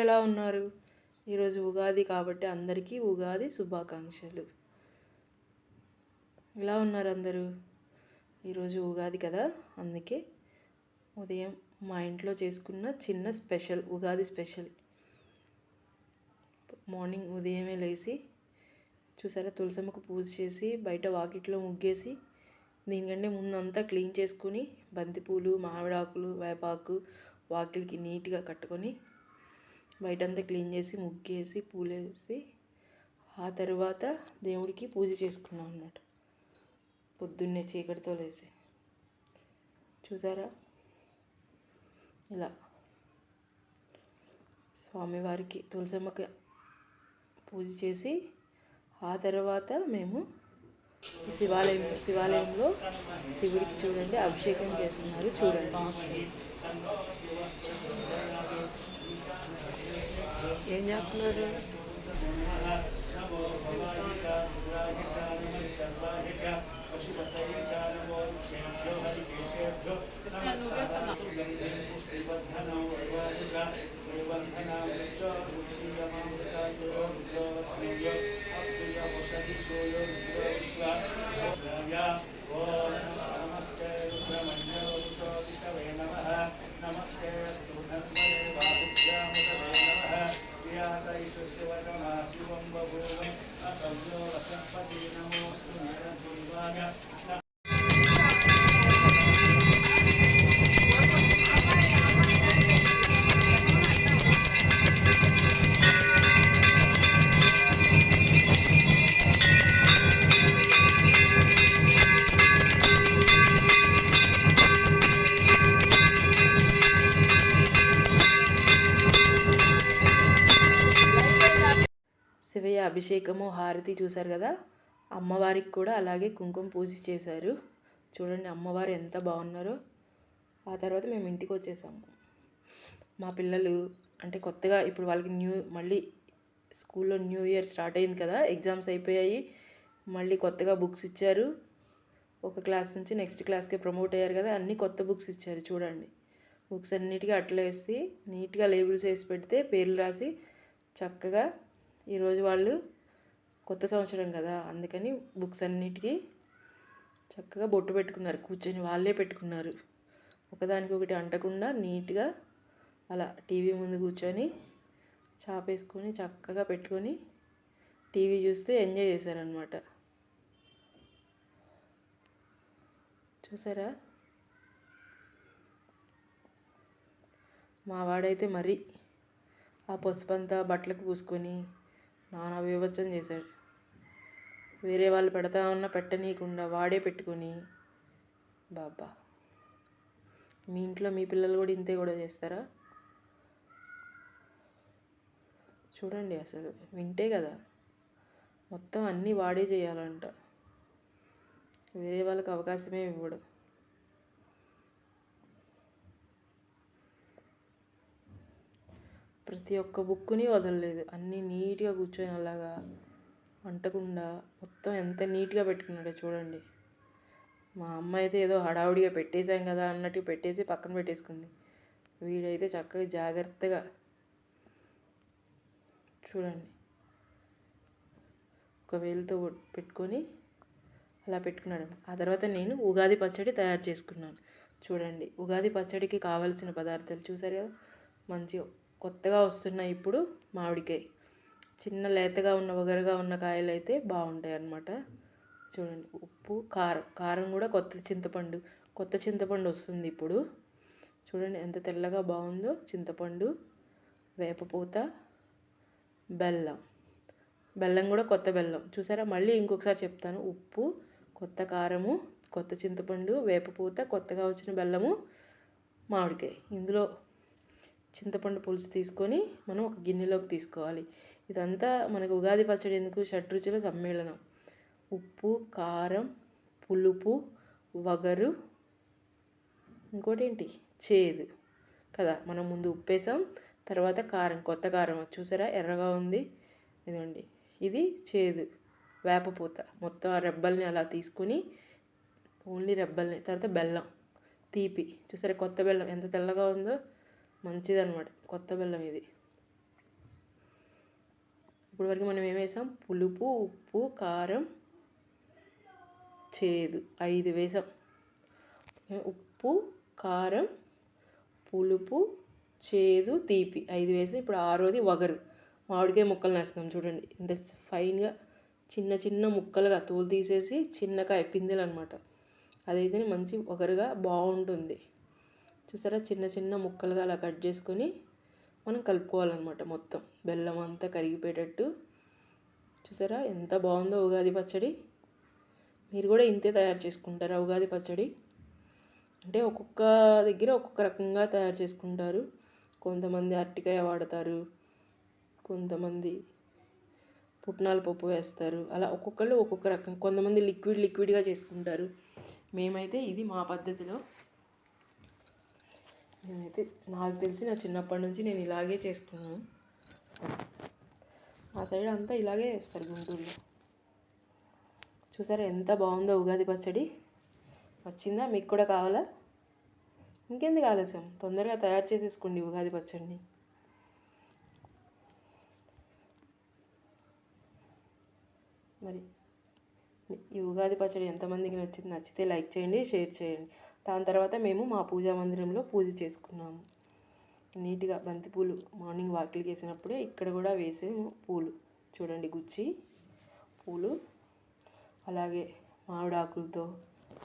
ఎలా ఉన్నారు? ఈరోజు ఉగాది కాబట్టి అందరికీ ఉగాది శుభాకాంక్షలు. ఎలా ఉన్నారు అందరూ? ఈరోజు ఉగాది కదా, అందుకే ఉదయం మా ఇంట్లో చేసుకున్న చిన్న స్పెషల్, ఉగాది స్పెషల్. మార్నింగ్ ఉదయమే లేచి చూసారా, తులసమ్మకు పూజ చేసి బయట వాకిట్లో ముగ్గేసి దీనికంటే ముందంతా క్లీన్ చేసుకుని బంతిపూలు, మామిడాకులు, వేపాకు వాకిలికి నీట్గా కట్టుకొని బయటంతా క్లీన్ చేసి ముగ్గేసి పూలేసి ఆ తర్వాత దేవుడికి పూజ చేసుకున్నాం అన్నమాట. పొద్దున్నే చీకటితో లేసి చూసారా, ఇలా స్వామివారికి తులసమ్మకి పూజ చేసి ఆ తర్వాత మేము శివాలయంలో శివుడికి చూడండి అభిషేకం చేస్తున్నారు. చూడండి ఏం చేస్తున్నారు? శివయ్య అభిషేకము, హారతి చూశారు కదా. అమ్మవారికి కూడా అలాగే కుంకుమ పూజ చేశారు. చూడండి అమ్మవారు ఎంత బాగున్నారో. ఆ తర్వాత మేము ఇంటికి వచ్చేసాము. మా పిల్లలు అంటే కొత్తగా ఇప్పుడు వాళ్ళకి మళ్ళీ స్కూల్లో న్యూ ఇయర్ స్టార్ట్ అయింది కదా, ఎగ్జామ్స్ అయిపోయాయి. మళ్ళీ కొత్తగా బుక్స్ ఇచ్చారు. ఒక క్లాస్ నుంచి నెక్స్ట్ క్లాస్కి ప్రమోట్ అయ్యారు కదా, అన్నీ కొత్త బుక్స్ ఇచ్చారు. చూడండి బుక్స్ అన్నిటికీ అట్లా వేసి నీట్గా లేబుల్స్ వేసి పెడితే పేర్లు రాసి చక్కగా ఈరోజు వాళ్ళు కొత్త సంవత్సరం కదా, అందుకని బుక్స్ అన్నిటికీ చక్కగా బొట్టు పెట్టుకున్నారు. కూర్చొని వాళ్ళే పెట్టుకున్నారు. ఒకదానికొకటి అంటకుండా నీట్గా అలా టీవీ ముందు కూర్చొని చాపేసుకొని చక్కగా పెట్టుకొని టీవీ చూస్తే ఎంజాయ్ చేశారనమాట. చూసారా, మా వాడైతే మరి ఆ పసుపంతా బట్టలకు పూసుకొని నానా వివచ్చం చేశాడు. వేరే వాళ్ళు పెడతా ఉన్నా పెట్టనీయకుండా వాడే పెట్టుకొని. బాబా, మీ ఇంట్లో మీ పిల్లలు కూడా ఇంతే కూడా చేస్తారా? చూడండి, అసలు వింటే కదా మొత్తం అన్నీ వాడే చేయాలంట. వేరే వాళ్ళకి అవకాశమే ఇవ్వడు. ప్రతి ఒక్క బుక్కుని వదలలేదు. అన్నీ నీట్గా కూర్చొని అలాగా అంటకుండా మొత్తం ఎంత నీట్గా పెట్టుకున్నాడో చూడండి. మా అమ్మ అయితే ఏదో హడావుడిగా పెట్టేశాం కదా అన్నట్టు పెట్టేసి పక్కన పెట్టేసుకుంది. వీడైతే చక్కగా జాగ్రత్తగా చూడండి ఒక వేలుతో పెట్టుకొని అలా పెట్టుకున్నాడు. ఆ తర్వాత నేను ఉగాది పచ్చడి తయారు చేసుకున్నాను. చూడండి ఉగాది పచ్చడికి కావాల్సిన పదార్థాలు చూసారు కదా. మంచిగా కొత్తగా వస్తున్నాయి ఇప్పుడు మామిడికాయ. చిన్న లేతగా ఉన్న వగరగా ఉన్న కాయలు అయితే బాగుంటాయి అన్నమాట. చూడండి ఉప్పు, కారం కూడా కొత్త చింతపండు వస్తుంది ఇప్పుడు. చూడండి ఎంత తెల్లగా బాగుందో చింతపండు, వేపపూత, బెల్లం కూడా కొత్త బెల్లం. చూసారా, మళ్ళీ ఇంకొకసారి చెప్తాను. ఉప్పు, కొత్త కారము, కొత్త చింతపండు, వేపపూత, కొత్తగా వచ్చిన బెల్లము, మామిడికాయ. ఇందులో చింతపండు పులుసు తీసుకొని మనం ఒక గిన్నెలోకి తీసుకోవాలి. ఇదంతా మనకు ఉగాది పచ్చడి ఎందుకు, షడ్రుచుల సమ్మేళనం. ఉప్పు, కారం, పులుపు, వగరు, ఇంకోటి ఏంటి, చేదు కదా. మనం ముందు ఉప్పు వేసాం, తర్వాత కారం, కొత్త కారం చూసారా ఎర్రగా ఉంది. ఇదండి ఇది చేదు, వేపపూత. మొత్తం ఆ రెబ్బల్ని అలా తీసుకొని ఓన్లీ రెబ్బల్ని, తర్వాత బెల్లం తీపి. చూసారా కొత్త బెల్లం ఎంత తెల్లగా ఉందో, మంచిదన్నమాట కొత్త బెల్లం ఇది. ఇప్పటివరకు మనం ఏం వేసాం? పులుపు, ఉప్పు, కారం, చేదు 5 వేసాం. ఉప్పు, కారం, పులుపు, చేదు, తీపి 5 వేసాం. ఇప్పుడు 6వది వగరు. మామిడికాయ ముక్కలు వేస్తున్నాం. చూడండి ఇంత ఫైన్గా చిన్న చిన్న ముక్కలుగా తోలు తీసేసి చిన్నకాయ పిందెలు అనమాట. అదైతేనే మంచి వగరుగా బాగుంటుంది. చూసారా, చిన్న చిన్న ముక్కలుగా అలా కట్ చేసుకొని మనం కలుపుకోవాలన్నమాట. మొత్తం బెల్లం అంతా కరిగిపోయేటట్టు. చూసారా ఎంత బాగుందో ఉగాది పచ్చడి. మీరు కూడా ఇంతే తయారు చేసుకుంటారా ఉగాది పచ్చడి? అంటే ఒక్కొక్క దగ్గర ఒక్కొక్క రకంగా తయారు చేసుకుంటారు. కొంతమంది అరటికాయ వాడతారు, కొంతమంది పుట్నాల పప్పు వేస్తారు. అలా ఒక్కొక్కళ్ళు ఒక్కొక్క రకం. కొంతమంది లిక్విడ్గా చేసుకుంటారు. మేమైతే ఇది మా పద్ధతిలో. నేనైతే నాకు తెలిసి నా చిన్నప్పటి నుంచి నేను ఇలాగే చేసుకున్నాను. ఆ సైడ్ అంతా ఇలాగే చేస్తారు గుంటూరులో. చూసారా ఎంత బాగుందో ఉగాది పచ్చడి. వచ్చిందా? మీకు కూడా కావాలా? ఇంకెందుకు ఆలస్యం, తొందరగా తయారు చేసేసుకోండి ఉగాది పచ్చడిని. మరి ఈ ఉగాది పచ్చడి ఎంతమందికి నచ్చితే లైక్ చేయండి, షేర్ చేయండి. దాని తర్వాత మేము మా పూజా మందిరంలో పూజ చేసుకున్నాము. నీట్గా బంతిపూలు మార్నింగ్ వాకిలికి వేసినప్పుడే ఇక్కడ కూడా వేసే పూలు చూడండి, గుచ్చి పూలు. అలాగే మామిడాకులతో,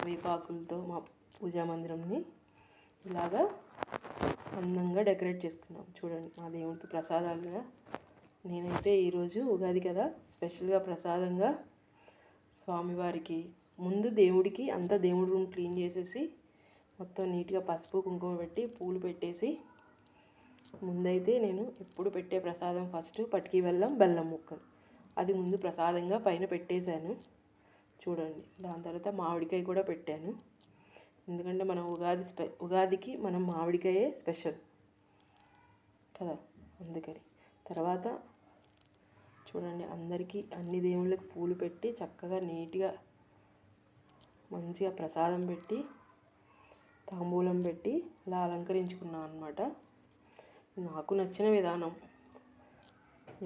వేపాకులతో మా పూజా మందిరంని ఇలాగా అందంగా డెకరేట్ చేసుకున్నాం. చూడండి మా దేవుడికి ప్రసాదాలుగా. నేనైతే ఈరోజు ఉగాది కదా, స్పెషల్గా ప్రసాదంగా స్వామివారికి ముందు దేవుడికి అంతా దేవుడి రూమ్ క్లీన్ చేసేసి మొత్తం నీట్గా పసుపు కుంకుమ పెట్టి పూలు పెట్టేసి, ముందైతే నేను ఎప్పుడు పెట్టే ప్రసాదం ఫస్ట్ పటికి బెల్లం ముక్కలు, అది ముందు ప్రసాదంగా పైన పెట్టేశాను. చూడండి, దాని తర్వాత మామిడికాయ కూడా పెట్టాను. ఎందుకంటే మనం ఉగాదికి మనం మామిడికాయే స్పెషల్ కదా, అందుకని. తర్వాత చూడండి, అందరికీ అన్ని దేవుళ్ళకి పూలు పెట్టి చక్కగా నీట్గా మంచిగా ప్రసాదం పెట్టి తాంబూలం పెట్టి అలా అలంకరించుకున్నాను అనమాట. నాకు నచ్చిన విధానం,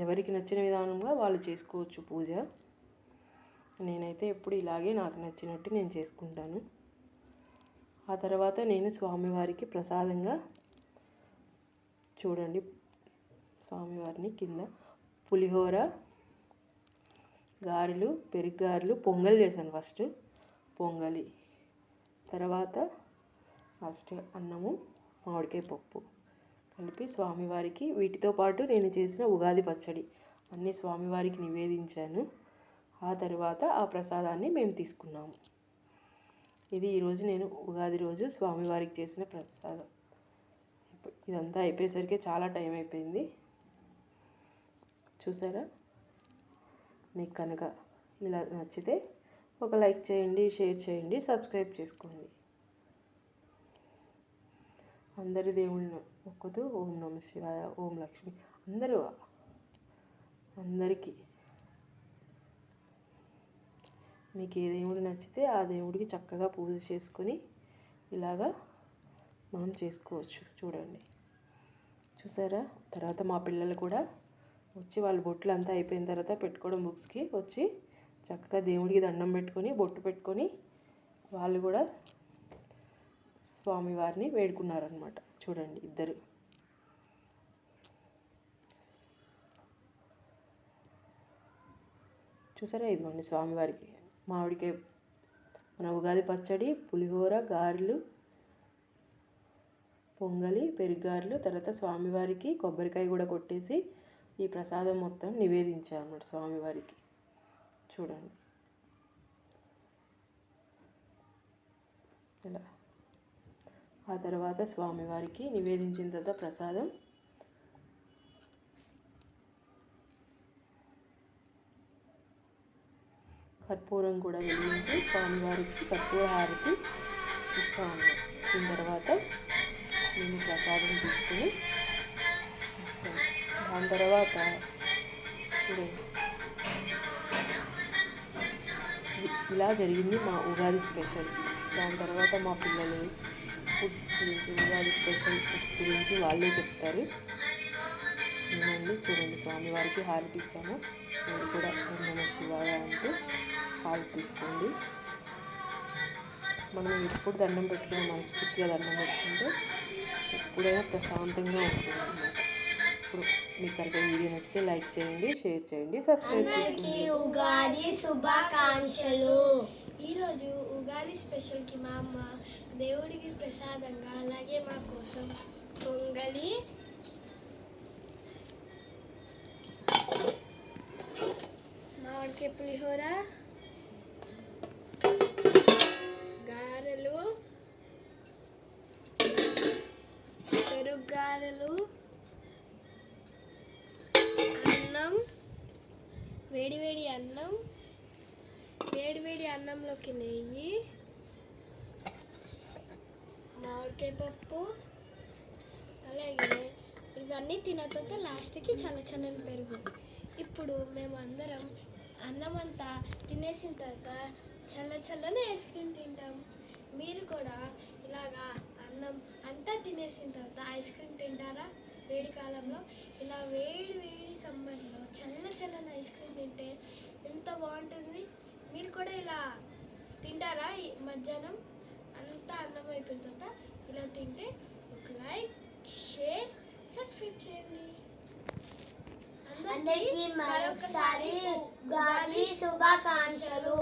ఎవరికి నచ్చిన విధానంగా వాళ్ళు చేసుకోవచ్చు పూజ. నేనైతే ఎప్పుడు ఇలాగే నాకు నచ్చినట్టు నేను చేసుకుంటాను. ఆ తర్వాత నేను స్వామివారికి ప్రసాదంగా చూడండి, స్వామివారిని కింద పులిహోర, గారెలు, పెరుగు గారెలు, పొంగల్ చేశాను ఫస్ట్. పొంగలి తర్వాత ఫస్ట్ అన్నము, మామిడికాయ పప్పు కలిపి స్వామివారికి, వీటితో పాటు నేను చేసిన ఉగాది పచ్చడి అన్నీ స్వామివారికి నివేదించాను. ఆ తర్వాత ఆ ప్రసాదాన్ని మేము తీసుకున్నాము. ఇది ఈరోజు నేను ఉగాది రోజు స్వామివారికి చేసిన ప్రసాదం. ఇదంతా అయిపోయేసరికి చాలా టైం అయిపోయింది. చూసారా, మీకు కనుక ఇలా నచ్చితే ఒక లైక్ చేయండి, షేర్ చేయండి, సబ్స్క్రైబ్ చేసుకోండి. అందరి దేవుళ్ళను మొక్కుతూ ఓం నమ శివాయ, ఓం లక్ష్మి, అందరికీ మీకు ఏ దేవుడు నచ్చితే ఆ దేవుడికి చక్కగా పూజ చేసుకొని ఇలాగా మనం చేసుకోవచ్చు. చూడండి, చూసారా. తర్వాత మా పిల్లలు కూడా వచ్చి వాళ్ళ బొట్లు అంతా అయిపోయిన తర్వాత పెట్టుకోవడం బుక్స్కి వచ్చి చక్కగా దేవుడికి దండం పెట్టుకొని బొట్టు పెట్టుకొని వాళ్ళు కూడా స్వామివారిని వేడుకున్నారనమాట. చూడండి, ఇద్దరు. చూసారా, ఇదిగోండి స్వామివారికి మామిడికాయ, మన ఉగాది పచ్చడి, పులిహోర, గారెలు, పొంగలి, పెరుగారెలు, తర్వాత స్వామివారికి కొబ్బరికాయ కూడా కొట్టేసి ఈ ప్రసాదం మొత్తం నివేదించాను అన్నమాట స్వామివారికి. చూడండి ఇలా. ఆ తర్వాత స్వామివారికి నివేదించిన తర్వాత ప్రసాదం కర్పూరం కూడా వెలిగించి స్వామివారికి కర్పూర హారతి ఇస్తాము. ఇచ్చిన తర్వాత నేను ప్రసాదం తీసుకుని వచ్చాను. దాని తర్వాత ఇలా జరిగింది మా ఉగాది స్పెషల్. దాని తర్వాత మా పిల్లలు ఫుడ్ గురించి, ఉగాది స్పెషల్ ఫుడ్ గురించి వాళ్ళే చెప్తారు. అవునండి, చూడండి స్వామివారికి హారతి ఇచ్చాము. మీరు కూడా ఓం నమః శివాయ అంటూ హారతి తీసుకోండి. మనం ఎప్పుడు దండం పెట్టుకుని మనస్ఫూర్తిగా దండం పెట్టుకుంటే ఎప్పుడైనా ప్రశాంతంగా ఉంటుంది అన్నమాట. ఇప్పుడు మీకు కనుక వీడియో నచ్చితే లైక్ చేయండి, షేర్ చేయండి, సబ్స్క్రైబ్ చేసుకోండి. ఉగాది శుభాకాంక్షలు. ఈరోజు ఉగాది స్పెషల్కి మా అమ్మ దేవుడికి ప్రసాదంగా అలాగే మా కోసం పొంగలి, మామిడికాయ పులిహోర, గారెలు, పెరుగు గారెలు, అన్నం, వేడివేడి అన్నం, వేడివేడి అన్నంలోకి నెయ్యి, మామిడికాయ పప్పు, అలాగే ఇవన్నీ తిన్న తర్వాత లాస్ట్కి చల్లచల్లని పెరుగు. ఇప్పుడు మేము అందరం అన్నం అంతా తినేసిన తర్వాత చల్లని ఐస్ క్రీమ్ తింటాం. మీరు కూడా ఇలాగా అన్నం అంతా తినేసిన తర్వాత ఐస్ క్రీమ్ తింటారా? వేడి కాలంలో ఇలా వేడి సమ్మర్లో చల్లని ఐస్ క్రీమ్ తింటే ఎంత బాగుంటుంది. మీరు కూడా ఇలా తింటారా? ఈ మధ్యాహ్నం అంతా అన్నం అయిపోయిన తర్వాత ఇలా తింటే ఒక లైక్, షేర్, సబ్స్క్రైబ్ చేయండి. అందరికీ మరొకసారి ఉగాది శుభాకాంక్షలు.